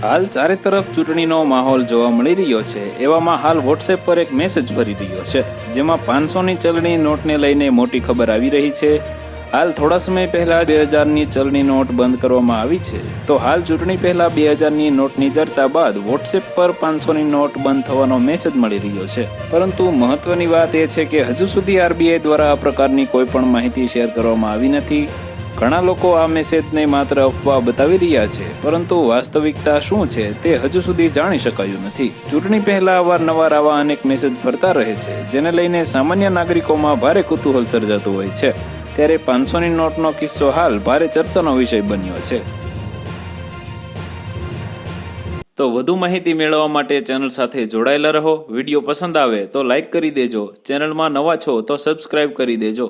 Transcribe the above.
હાલ ચારે તરફ ચૂંટણીનો માહોલ જોવા મળી રહ્યો છે। એવામાં હાલ વોટ્સએપ પર એક મેસેજ ફરી રહ્યો છે, જેમાં 500ની ચલણી નોટને લઈને મોટી ખબર આવી રહી છે। હાલ થોડા સમય પહેલા 2000ની ચલણી નોટ બંધ કરવામાં આવી છે, તો હાલ ચૂંટણી પહેલા 2000ની નોટની ચર્ચા બાદ વોટ્સએપ પર 500ની નોટ બંધ થવાનો મેસેજ મળી રહ્યો છે। પરંતુ મહત્વની વાત એ છે કે હજુ સુધી આરબીઆઈ દ્વારા આ પ્રકારની કોઈ પણ માહિતી શેર કરવામાં આવી નથી। ઘણા લોકો આ મેસેજને માત્ર અફવા બતાવી રહ્યા છે, પરંતુ વાસ્તવિકતા શું છે તે હજુ સુધી જાણી શકાયું નથી। ચૂંટણી પહેલા અવારનવાર આવા અનેક મેસેજ ફરતા રહે છે, જેને લઈને સામાન્ય નાગરિકોમાં ભારે કુતૂહલ સર્જાતું હોય છે। ત્યારે 500ની નોટનો કિસ્સો હાલ ભારે ચર્ચાનો વિષય બન્યો છે। તો વધુ માહિતી મેળવવા માટે ચેનલ સાથે જોડાયેલા રહો। વિડીયો પસંદ આવે તો લાઈક કરી દેજો, ચેનલમાં નવા છો તો સબસ્ક્રાઇબ કરી દેજો।